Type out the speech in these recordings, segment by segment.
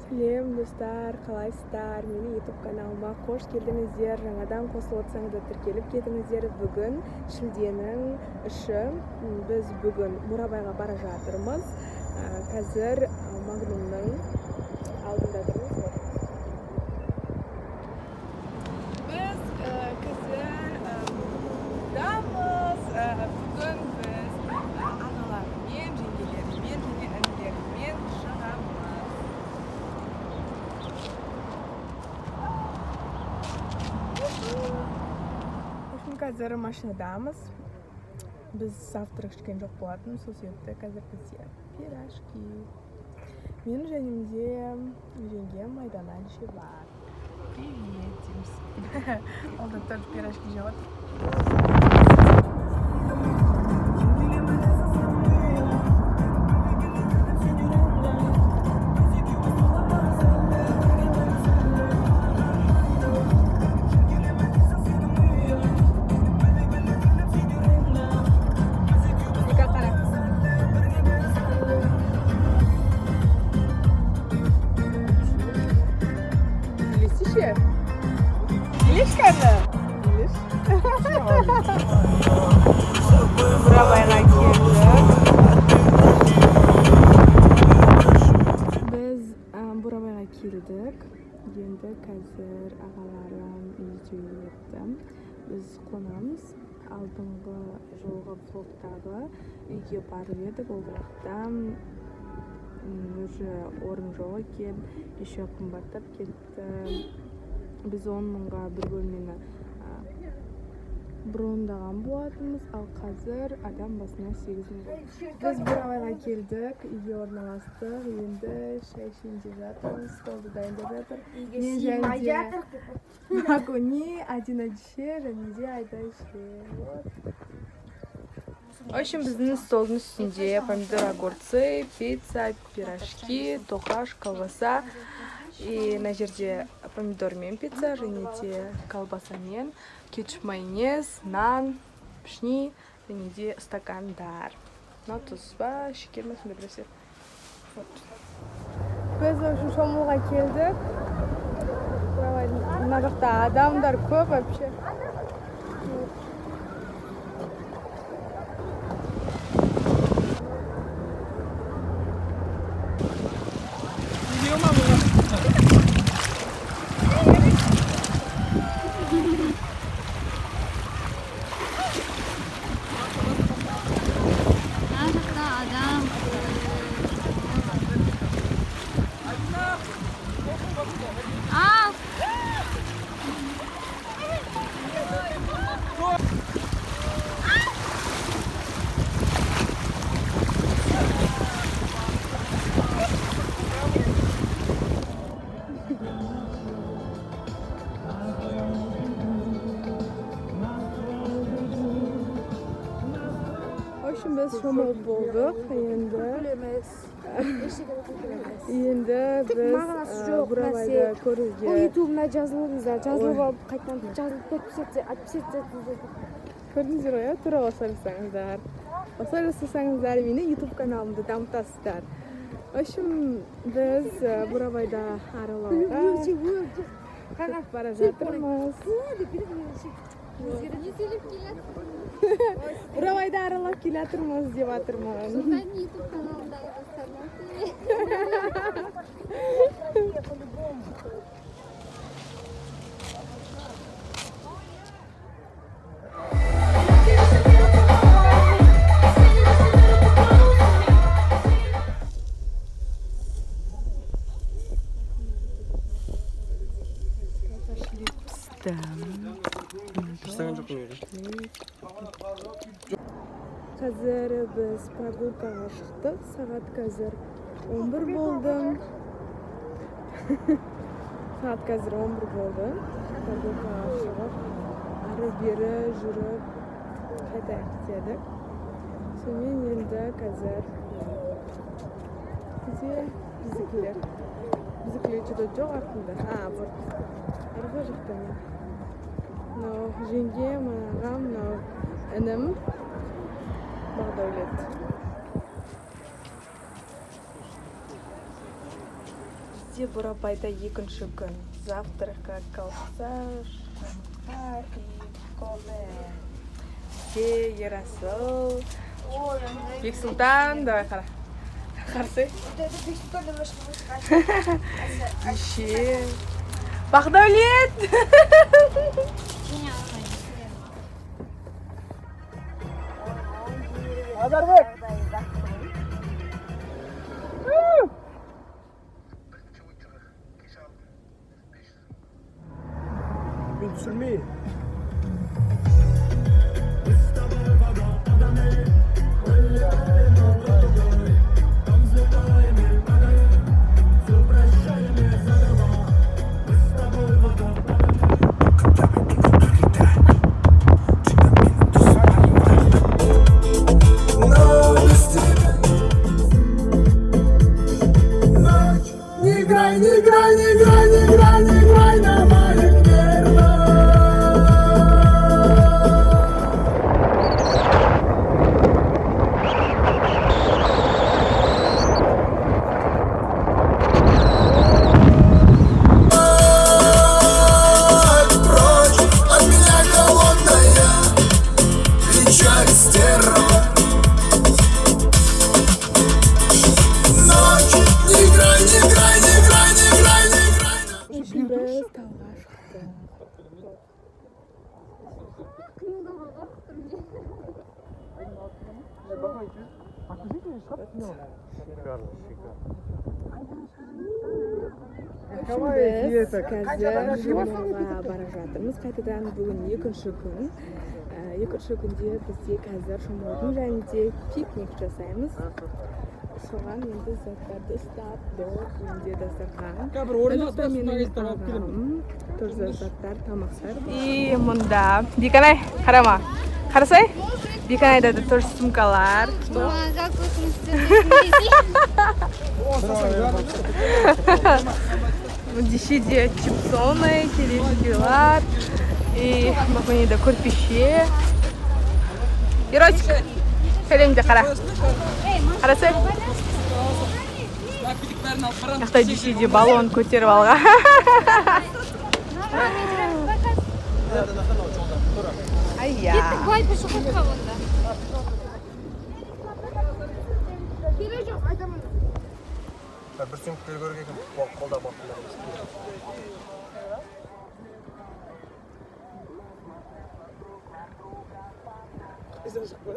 Сәлем достар, қалайсыздар? Менің YouTube каналыма қош келдіңіздер. Жаңадан қосылып отырсаңыздар тіркеліп кетіңіздер. Бүгін шілденің 3-і. Біз бүгін Бурабайға бара жатырмыз. Қазір Магнумның алдында тұрмыз. Біз қазір дамыз. Бүгін біз ағалармен, жеңгелермен және інілермен шығамыз. Қазір машинадамыз. Біз завтрак ішкен жоқ болатын, сол себепті қазір бізде пирожки. Менің жанымде жеңгем Майдана әнші бар. Привет дейміз. Ол да тоже пирожки жеп отыр. Burabaya geldik. Biz Burabaya keldik. Endi қазір ағаларым үйде етті. Біз қонамыз. Алдыңғы жолғы влогтағы үйге барып едік. Ол жақта уже орын жоқ екен. Еще қымбаттап кетті. Біз 10 мыңға бір бөлмені брондаған болатынбыз, ал қазір адам басына 8 мың болды. Біз Бурабайға келдік, үйге орналастық, енді шай ішейін деп жатырмыз, столды дайындап жатыр. Үйге сыймай жатыр. Магони, один әдіше, және де айда іше. В общем, біздің столдың үстінде помидор, огурцы, пицца, пирожки, тоқаш, колбаса. И на жерде помидормен пицца, және де колбасамен, кетчуп, майонез, нан, пішни, және де стакандар. Мынау тұз ба, шекер ме, сондай біресе. Біз үшін шомылуға келдік. Мына жақта адамдар көп вообще. Biz şomolub bolduq. Endi biz Burabayda ko'ruvga. Bu YouTube'da жазылыңыздар. Жазылып алып, қайтадан жазылып подписаться Көрдіңіздер ғой, тура осылсаңыздар. Осылсаңыздар мені YouTube каналымды дамытасыздар. В общем, біз Бурабайда аралауға бара жатырмыз. Бурабайда аралап келе жатырмыз деп жатырмын. Сондай YouTube каналындағы Қазір біз прогулкаға шықтық. Сағат қазір 11 болды. Сағат қазір 11 болды. Прогулкаға шығып, ары-бері жүріп, қайта кетедік. Сонымен енді қазір біздікілер жүді жоқ артында. Арғы жақта мен. Жеңгем, ағам, інім Бағдәулет. Бізде Бурабайда екінші күн. Завтракка колбаса, шашлыкка и кофе. Все, Ерасыл, Бексултан, давай қара. Қарсы. Еще. Бақдаулет. Азарбек. Gün sürmeyi. Не играй, не играй, не играй, не играй, не играй на моих нервах. Прочь от меня голодная, кричали стерва. Ночь, не играй, не играй, не играй, не играй, не играй. Biz tavға шықты. Біз қазір жұмырға бара жатырмыз. Қайтадан бүгін екінші күн. Екінші күнде бізде қазір шомылудың және де пикник жасаймыз. Соған енді заттарды ұстап, енді дастархан. Түрлі заттар, тамақтар. И мұнда Беканай, қарама. Қарасай? Беканайда да тоже сумкалар. Как вы смысле? Дешеде чипсоны, келешкелар. И бақманеда көрпеше. Ерочка, кәлемде қара. Қарасай? Яқта дешеде баллон көтеріп алға. Айя. Бай пешеходқа онда. Bir sümkleri görürken kolda baktılar. Şöyle.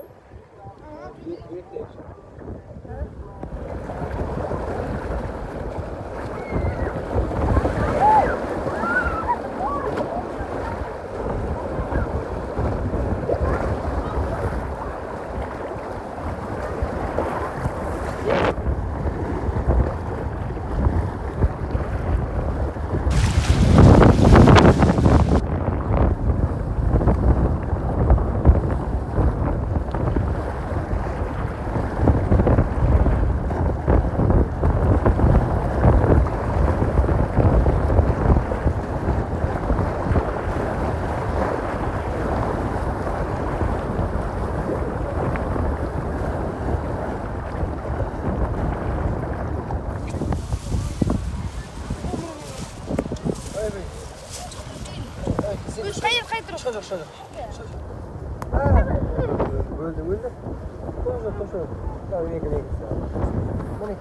Böyle. Koşuyor. Tamam, iyi gidiyor. Bu ne?